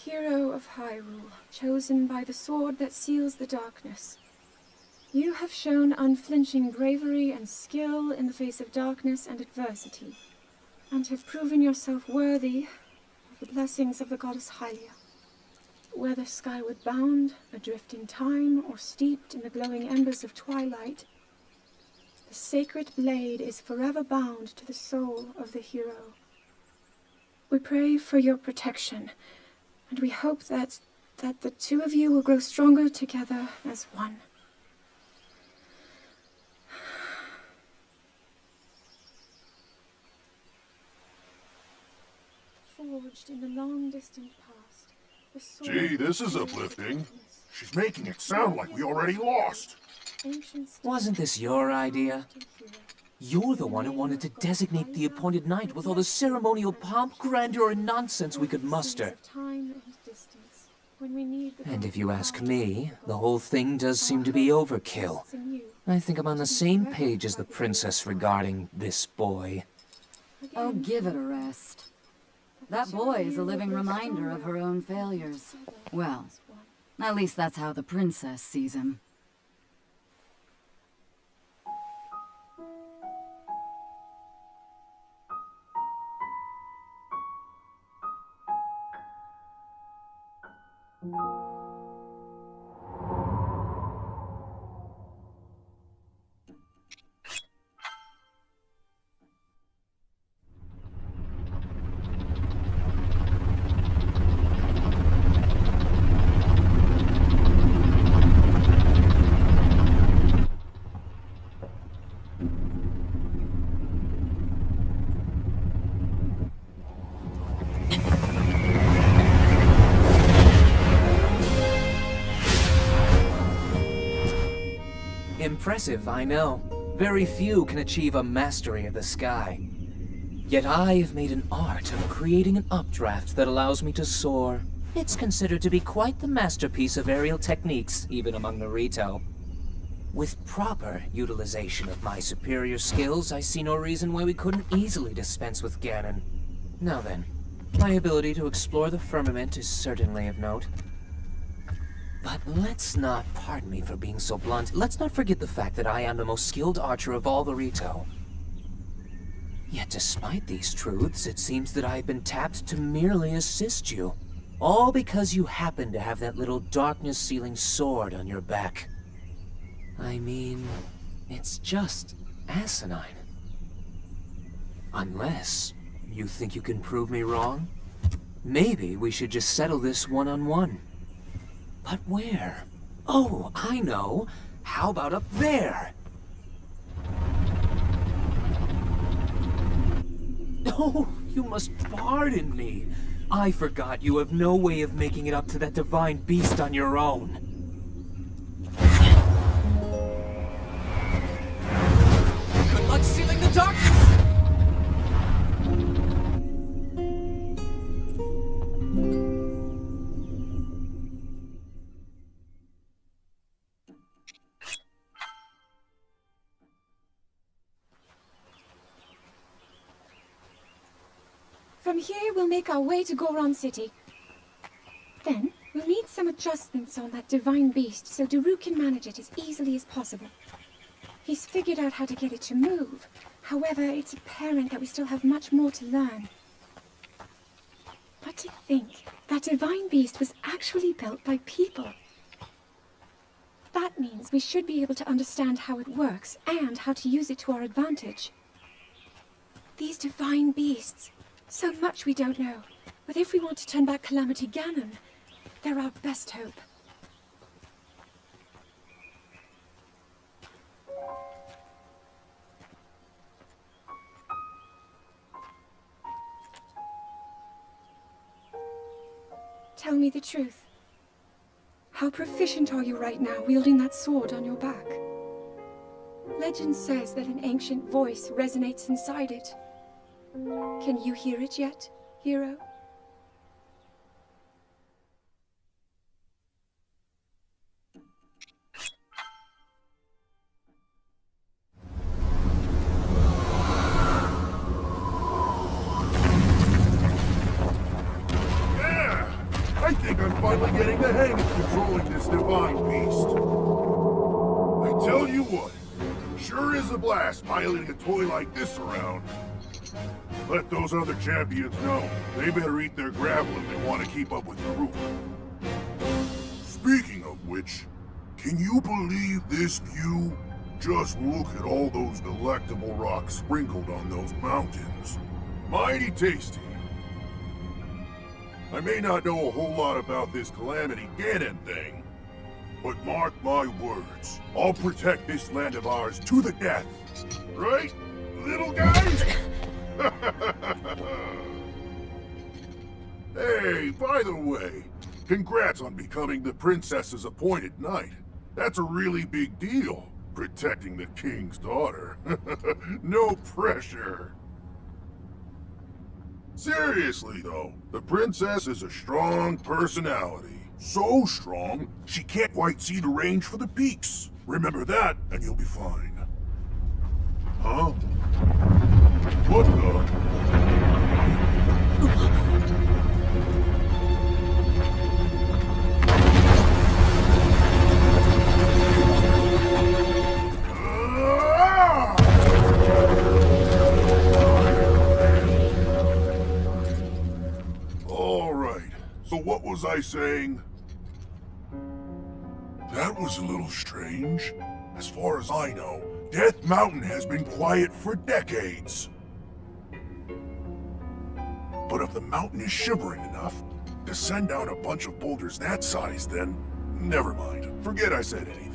Hero of Hyrule, chosen by the sword that seals the darkness. You have shown unflinching bravery and skill in the face of darkness and adversity, and have proven yourself worthy of the blessings of the goddess Hylia. Whether skyward bound, adrift in time, or steeped in the glowing embers of twilight, the sacred blade is forever bound to the soul of the hero. We pray for your protection, and we hope that the two of you will grow stronger together as one. Forged in the long distant past, the sword. Gee, this is uplifting. She's making it sound like we already lost. Wasn't this your idea? You're the one who wanted to designate the appointed night with all the ceremonial pomp, grandeur, and nonsense we could muster. And if you ask me, the whole thing does seem to be overkill. I think I'm on the same page as the princess regarding this boy. Oh, give it a rest. That boy is a living reminder of her own failures. Well, at least that's how the princess sees him. Impressive, I know. Very few can achieve a mastery of the sky. Yet I have made an art of creating an updraft that allows me to soar. It's considered to be quite the masterpiece of aerial techniques, even among the Rito. With proper utilization of my superior skills, I see no reason why we couldn't easily dispense with Ganon. Now then, my ability to explore the firmament is certainly of note. But let's not, pardon me for being so blunt, let's not forget the fact that I am the most skilled archer of all the Rito. Yet despite these truths, it seems that I've been tapped to merely assist you. All because you happen to have that little darkness-sealing sword on your back. I mean, it's just asinine. Unless you think you can prove me wrong? Maybe we should just settle this one-on-one. But where? Oh, I know. How about up there? Oh, you must pardon me. I forgot you have no way of making it up to that divine beast on your own. Good luck sealing the darkness! From here, we'll make our way to Goron City. Then, we'll need some adjustments on that divine beast so Daruk can manage it as easily as possible. He's figured out how to get it to move. However, it's apparent that we still have much more to learn. But to think, that divine beast was actually built by people. That means we should be able to understand how it works and how to use it to our advantage. These divine beasts... so much we don't know, but if we want to turn back Calamity Ganon, they're our best hope. Tell me the truth. How proficient are you right now wielding that sword on your back? Legend says that an ancient voice resonates inside it. Can you hear it yet, hero? Yeah! I I tell you what, sure is a blast piloting a toy like this around. Let those other champions know. They better eat their gravel if they want to keep up with Daruk. Speaking of which, can you believe this view? Just look at all those delectable rocks sprinkled on those mountains. Mighty tasty. I may not know a whole lot about this Calamity Ganon thing, but mark my words, I'll protect this land of ours to the death. Right, little guys? Hey, by the way, congrats on becoming the princess's appointed knight. That's a really big deal, protecting the king's daughter. No pressure. Seriously though, the princess is a strong personality. So strong, she can't quite see the range for the peaks. Remember that, and you'll be fine. Huh? What the? All right, so what was I saying? That was a little strange. As far as I know, Death Mountain has been quiet for decades. But if the mountain is shivering enough to send out a bunch of boulders that size, then never mind. Forget I said anything.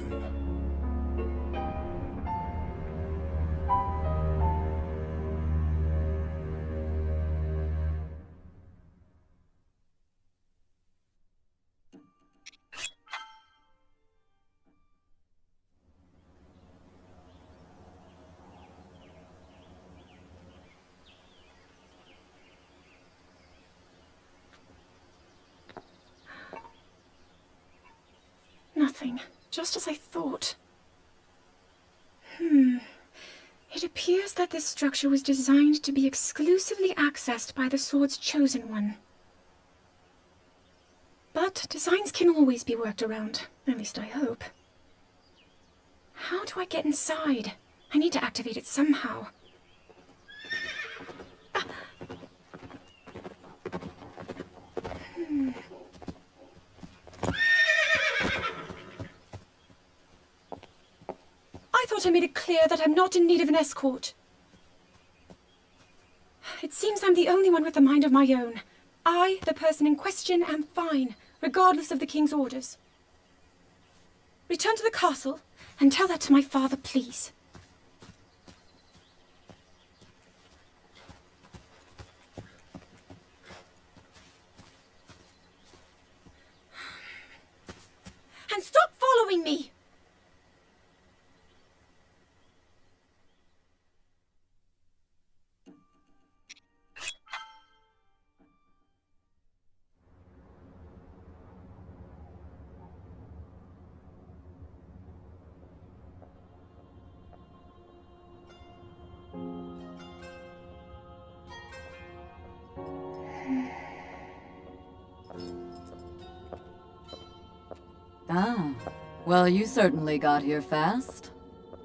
Nothing. Just as I thought. It appears that this structure was designed to be exclusively accessed by the sword's chosen one. But designs can always be worked around. At least I hope. How do I get inside? I need to activate it somehow. I thought I made it clear that I'm not in need of an escort. It seems I'm the only one with a mind of my own. I, the person in question, am fine, regardless of the king's orders. Return to the castle, and tell that to my father, please. And stop following me! Ah, well, you certainly got here fast.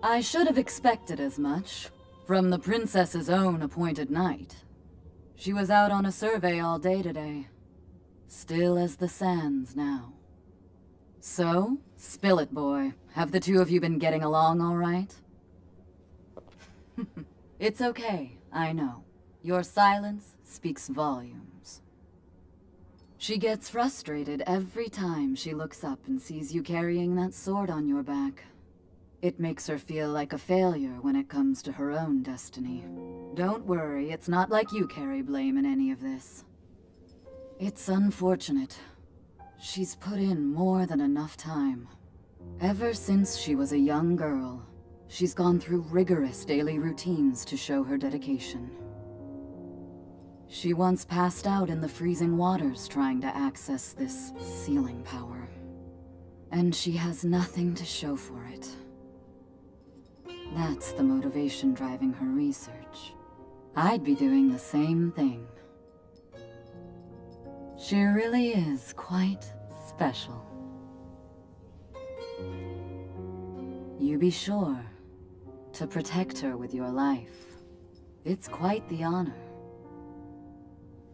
I should have expected as much, from the princess's own appointed knight. She was out on a survey all day today. Still as the sands now. So, spill it, boy. Have the two of you been getting along all right? It's okay, I know. Your silence speaks volumes. She gets frustrated every time she looks up and sees you carrying that sword on your back. It makes her feel like a failure when it comes to her own destiny. Don't worry, it's not like you carry blame in any of this. It's unfortunate. She's put in more than enough time. Ever since she was a young girl, she's gone through rigorous daily routines to show her dedication. She once passed out in the freezing waters trying to access this sealing power. And she has nothing to show for it. That's the motivation driving her research. I'd be doing the same thing. She really is quite special. You be sure to protect her with your life. It's quite the honor.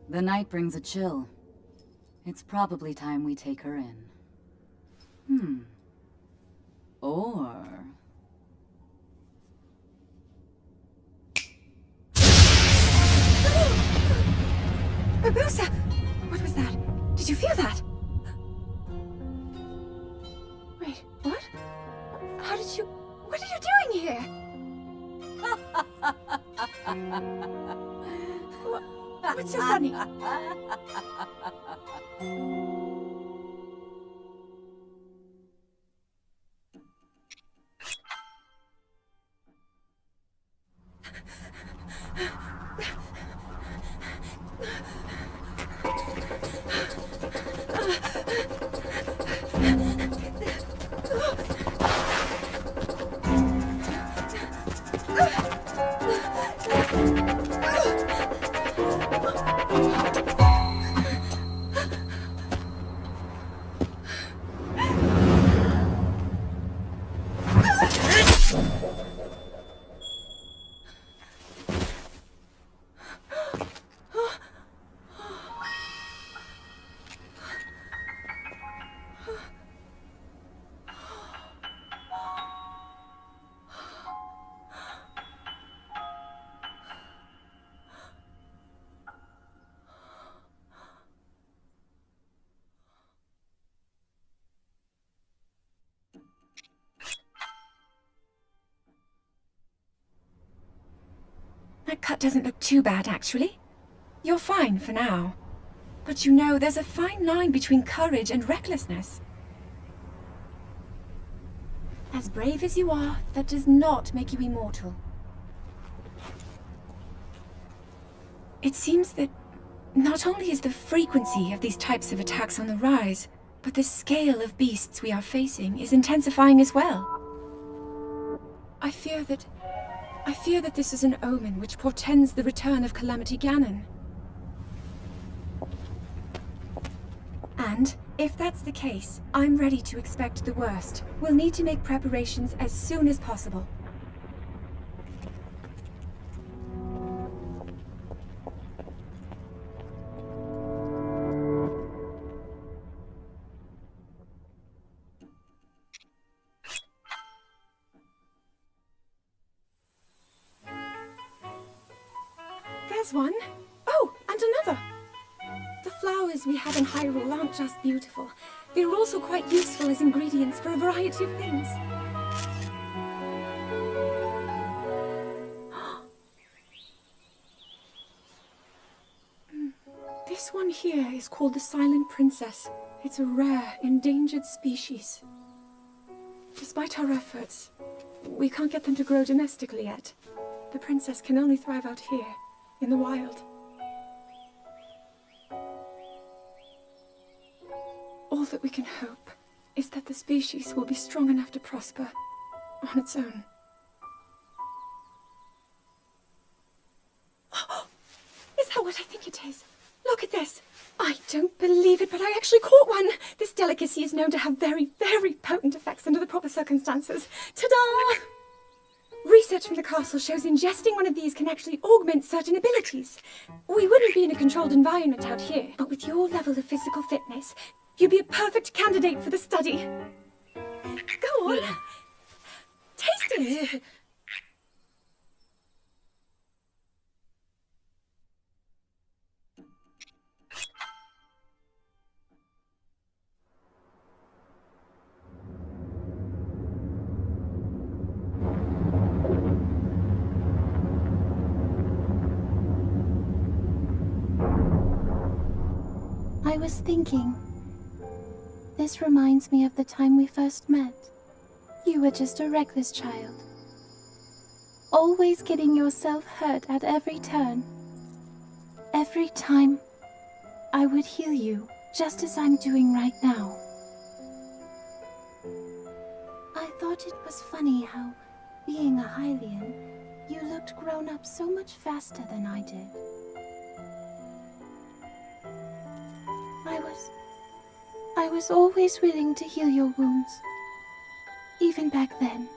The night brings a chill. It's probably time we take her in. Or... Urbosa! What was that? Did you feel that? Wait, what? How did you... What are you doing here? What's so funny? That cut doesn't look too bad, actually. You're fine for now. But you know, there's a fine line between courage and recklessness. As brave as you are, that does not make you immortal. It seems that not only is the frequency of these types of attacks on the rise, but the scale of beasts we are facing is intensifying as well. I fear that this is an omen which portends the return of Calamity Ganon. And, if that's the case, I'm ready to expect the worst. We'll need to make preparations as soon as possible. There's one. Oh, and another. The flowers we have in Hyrule aren't just beautiful. They're also quite useful as ingredients for a variety of things. This one here is called the Silent Princess. It's a rare, endangered species. Despite our efforts, we can't get them to grow domestically yet. The princess can only thrive out here, in the wild. All that we can hope is that the species will be strong enough to prosper on its own. Is that what I think it is? Look at this! I don't believe it, but I actually caught one! This delicacy is known to have very, very potent effects under the proper circumstances. Ta-da! Research from the castle shows ingesting one of these can actually augment certain abilities. We wouldn't be in a controlled environment out here, but with your level of physical fitness, you'd be a perfect candidate for the study. Go on. Taste it. I was thinking, this reminds me of the time we first met. You were just a reckless child, always getting yourself hurt at every turn. Every time, I would heal you, just as I'm doing right now. I thought it was funny how, being a Hylian, you looked grown up so much faster than I did. I was always willing to heal your wounds, even back then.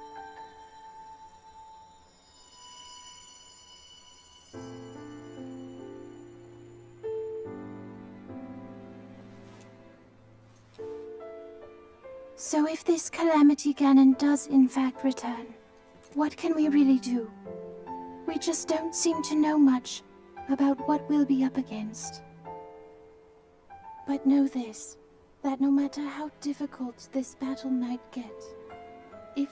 So if this Calamity Ganon does in fact return, what can we really do? We just don't seem to know much about what we'll be up against. But know this, that no matter how difficult this battle might get, if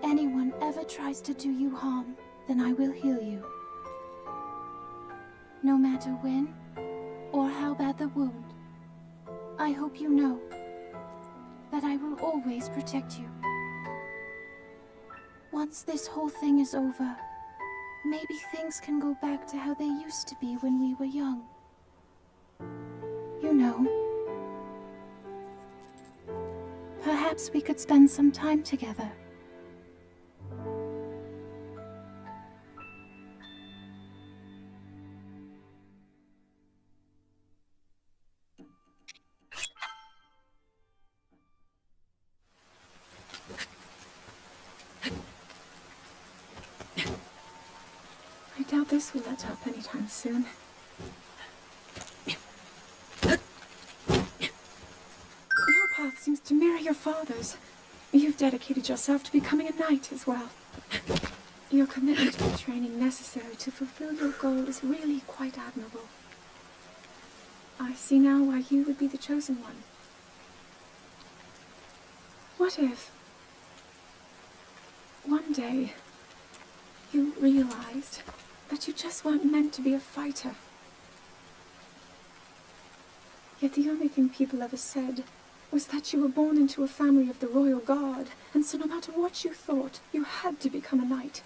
anyone ever tries to do you harm, then I will heal you. No matter when or how bad the wound, I hope you know that I will always protect you. Once this whole thing is over, maybe things can go back to how they used to be when we were young. You know. Perhaps we could spend some time together. I doubt this will let up anytime soon. Your path seems to mirror your father's. You've dedicated yourself to becoming a knight as well. Your commitment to the training necessary to fulfill your goal is really quite admirable. I see now why you would be the chosen one. What if one day you realized that you just weren't meant to be a fighter? Yet the only thing people ever said was that you were born into a family of the royal guard, and so no matter what you thought, you had to become a knight.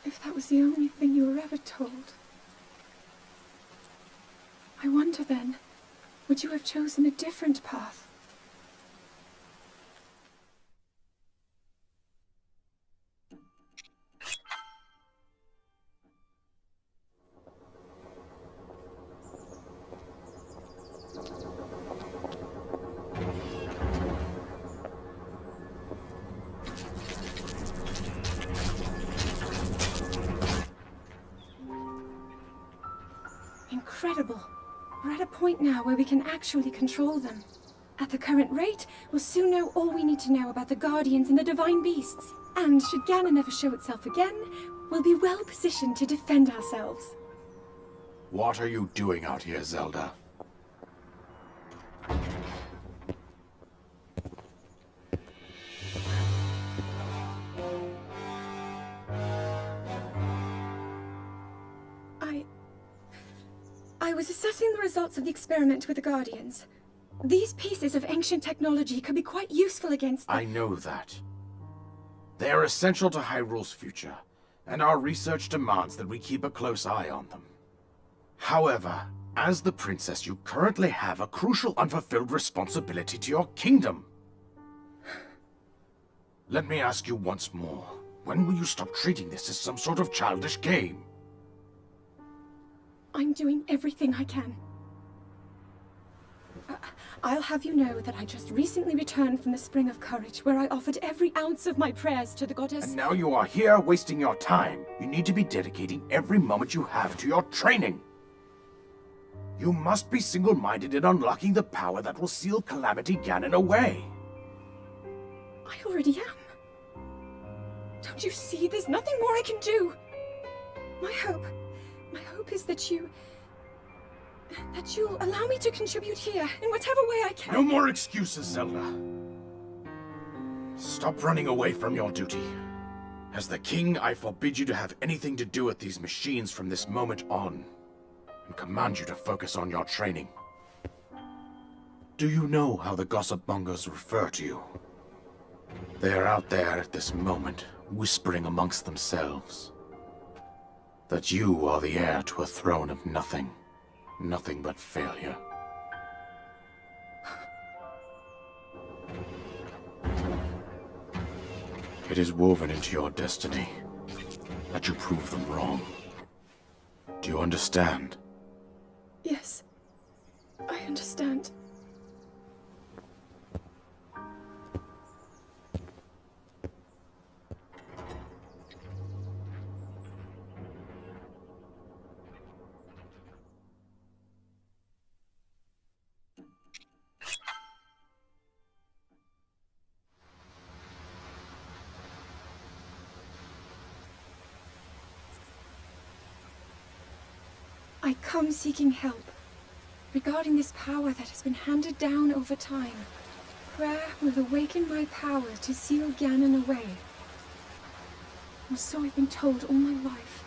If that was the only thing you were ever told, I wonder then, would you have chosen a different path? Incredible. We're at a point now where we can actually control them. At the current rate, we'll soon know all we need to know about the Guardians and the Divine Beasts. And should Ganon ever show itself again, we'll be well positioned to defend ourselves. What are you doing out here, Zelda? I was assessing the results of the experiment with the Guardians. These pieces of ancient technology could be quite useful against them. I know that. They are essential to Hyrule's future, and our research demands that we keep a close eye on them. However, as the princess, you currently have a crucial unfulfilled responsibility to your kingdom. Let me ask you once more, when will you stop treating this as some sort of childish game? I'm doing everything I can. I'll have you know that I just recently returned from the Spring of Courage, where I offered every ounce of my prayers to the goddess. And now you are here wasting your time. You need to be dedicating every moment you have to your training. You must be single-minded in unlocking the power that will seal Calamity Ganon away. I already am. Don't you see? There's nothing more I can do. My hope is that you'll allow me to contribute here in whatever way I can. No more excuses, Zelda. Stop running away from your duty. As the king, I forbid you to have anything to do with these machines from this moment on, and command you to focus on your training. Do you know how the gossip mongers refer to you? They are out there at this moment, whispering amongst themselves that you are the heir to a throne of nothing. Nothing but failure. It is woven into your destiny that you prove them wrong. Do you understand? Yes, I understand. I come seeking help regarding this power that has been handed down over time. Prayer will awaken my power to seal Ganon away. Or so I've been told all my life.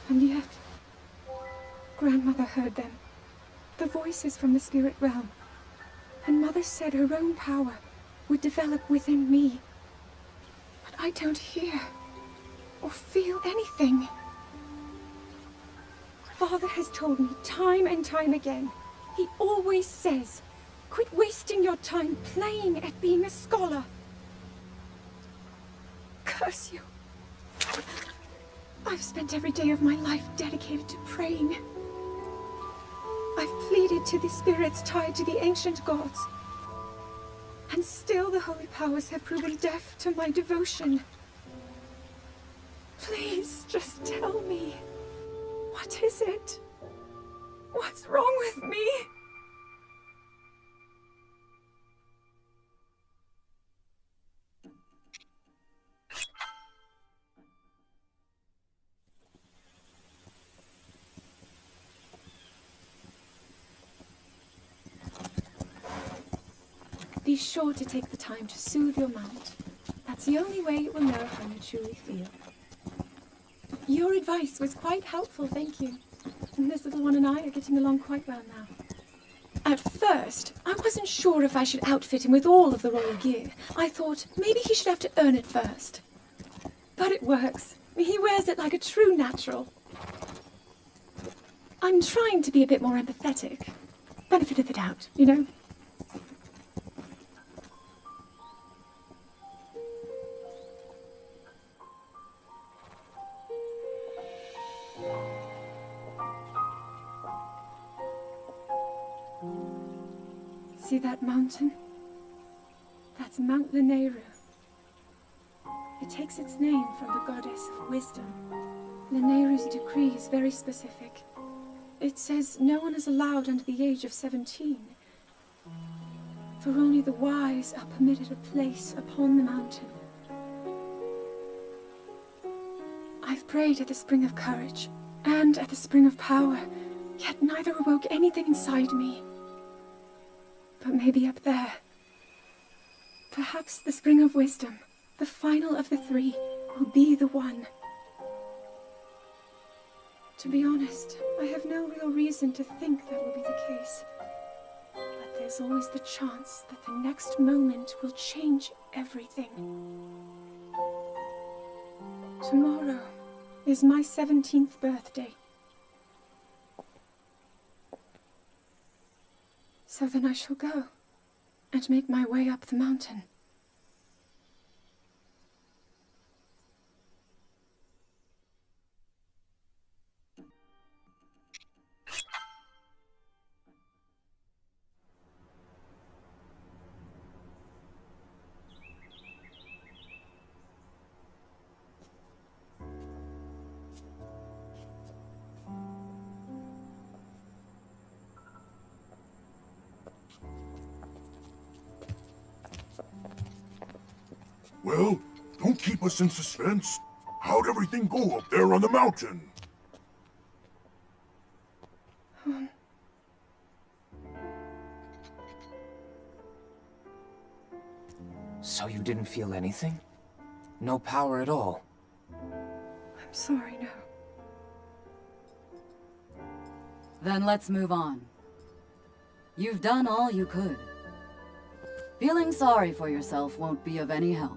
And yet, Grandmother heard them. The voices from the spirit realm. And Mother said her own power would develop within me. But I don't hear or feel anything. Father has told me time and time again. He always says, quit wasting your time playing at being a scholar. Curse you. I've spent every day of my life dedicated to praying. I've pleaded to the spirits tied to the ancient gods. And still the holy powers have proven deaf to my devotion. Please, just tell me. What is it? What's wrong with me? Be sure to take the time to soothe your mind. That's the only way it will know how you truly feel. Your advice was quite helpful, thank you. And this little one and I are getting along quite well now. At first, I wasn't sure if I should outfit him with all of the royal gear. I thought maybe he should have to earn it first. But it works. He wears it like a true natural. I'm trying to be a bit more empathetic. Benefit of the doubt, you know? See that mountain? That's Mount Lanayru. It takes its name from the goddess of wisdom. Lanayru's decree is very specific. It says no one is allowed under the age of 17. For only the wise are permitted a place upon the mountain. I've prayed at the Spring of Courage and at the Spring of Power, yet neither awoke anything inside me. But maybe up there. Perhaps the Spring of Wisdom, the final of the three, will be the one. To be honest, I have no real reason to think that will be the case. But there's always the chance that the next moment will change everything. Tomorrow is my 17th birthday. So then I shall go and make my way up the mountain. Well, don't keep us in suspense. How'd everything go up there on the mountain? So you didn't feel anything? No power at all? I'm sorry, no. Then let's move on. You've done all you could. Feeling sorry for yourself won't be of any help.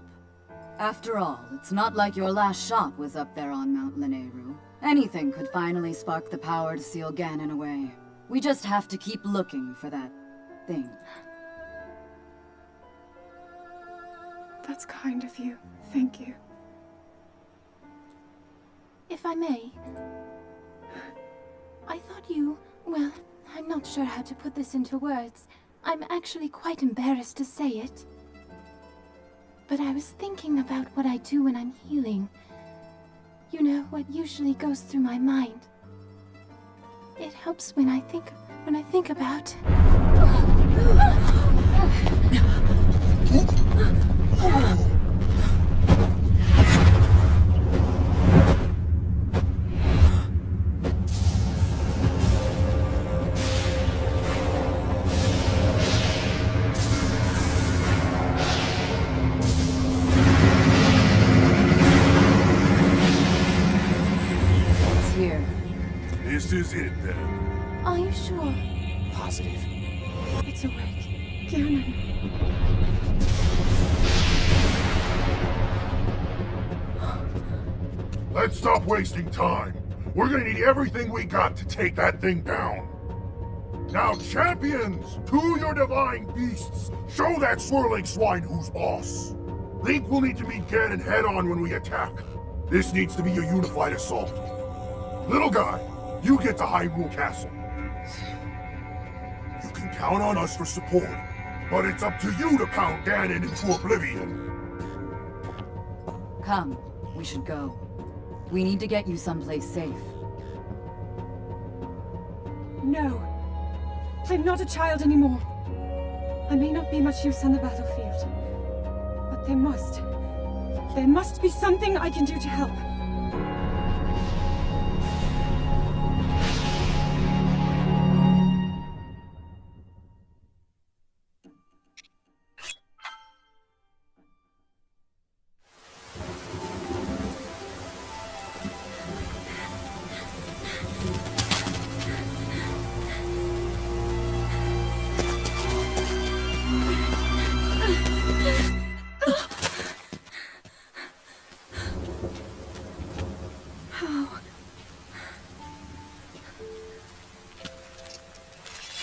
After all, it's not like your last shot was up there on Mount Lanayru. Anything could finally spark the power to seal Ganon away. We just have to keep looking for that thing. That's kind of you. Thank you. If I may, I thought you... well, I'm not sure how to put this into words. I'm actually quite embarrassed to say it. But I was thinking about what I do when I'm healing. You know, what usually goes through my mind. It helps when I think about... This is it, then. Are you sure? Positive. It's awake. Ganon. Let's stop wasting time. We're gonna need everything we got to take that thing down. Now, champions, to your divine beasts, show that swirling swine who's boss. Link will need to meet Ganon head-on when we attack. This needs to be a unified assault. Little guy, you get to Hyrule Castle. You can count on us for support, but it's up to you to pound Ganon into oblivion. Come, we should go. We need to get you someplace safe. No. I'm not a child anymore. I may not be much use on the battlefield, but there must be something I can do to help.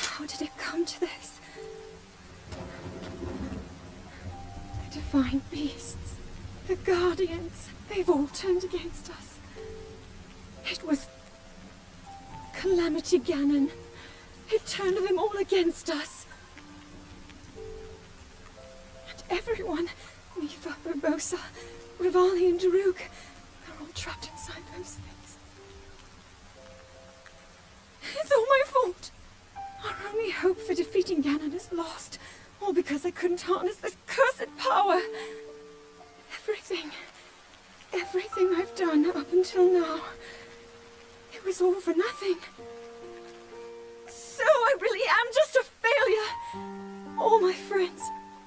How did it come to this? The divine beasts, the guardians, they've all turned against us. It was Calamity Ganon. It turned them all against us. And everyone, Mipha, Urbosa, Revali and Daruk, they're all trapped inside those things. It's all my fault. Our only hope for defeating Ganon is lost, all because I couldn't harness this cursed power. Everything I've done up until now, it was all for nothing. So I really am just a failure. All my friends,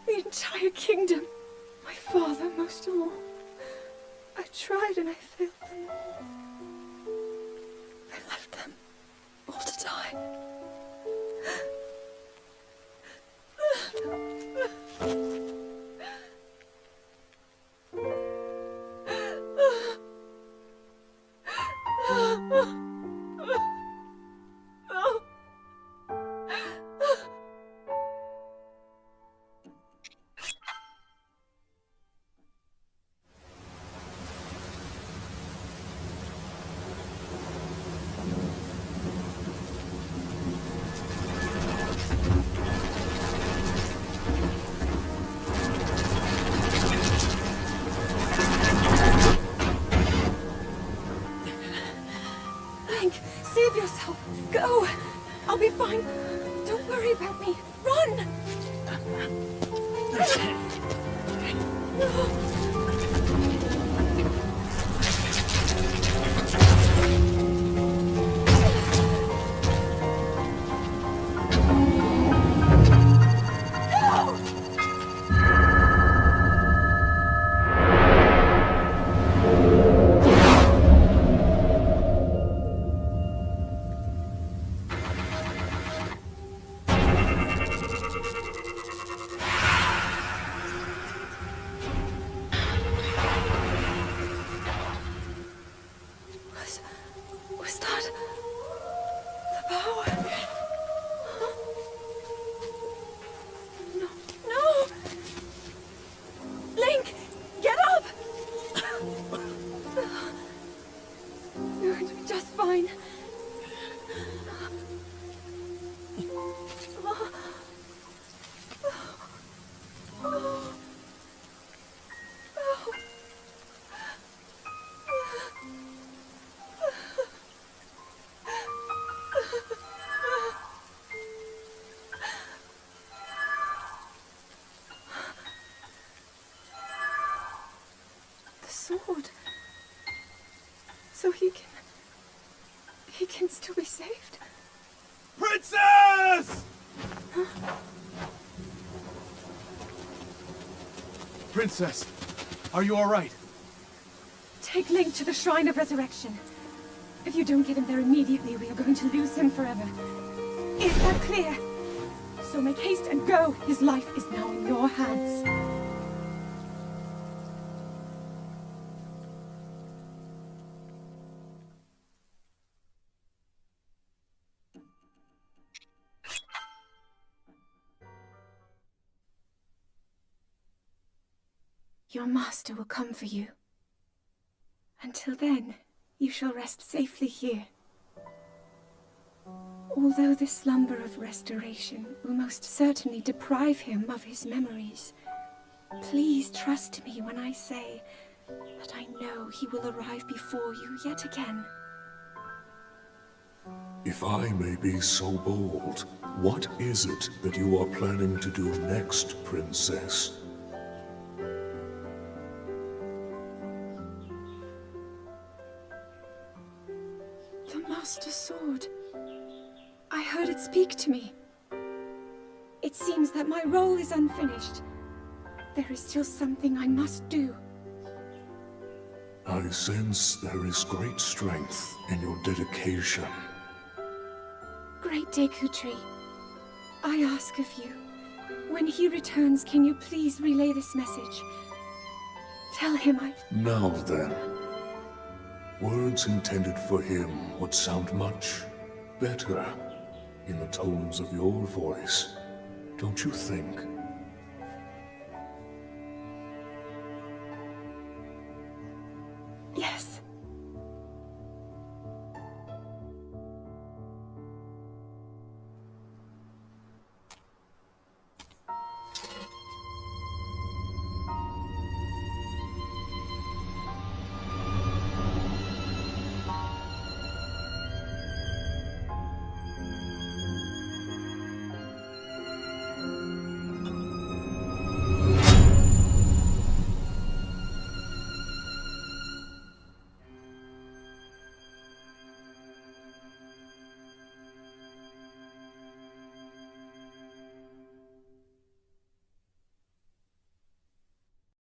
the entire kingdom, my father most of all. I tried and I failed them all. I left them all to die. Save yourself! Go! I'll be fine! Don't worry about me! Run! Was that the power? No, no! Link, get up! You're going to be just fine. Sword. So he can still be saved. Princess! Huh? Princess, are you all right? Take Link to the Shrine of Resurrection. If you don't get him there immediately, we are going to lose him forever. Is that clear? So make haste and go. His life is now in your hands. Your master will come for you. Until then, you shall rest safely here. Although the slumber of restoration will most certainly deprive him of his memories, please trust me when I say that I know he will arrive before you yet again. If I may be so bold, what is it that you are planning to do next, Princess? The Master Sword. I heard it speak to me. It seems that my role is unfinished. There is still something I must do. I sense there is great strength in your dedication. Great Deku Tree, I ask of you, when he returns, can you please relay this message? Tell him Now then. Words intended for him would sound much better in the tones of your voice, don't you think?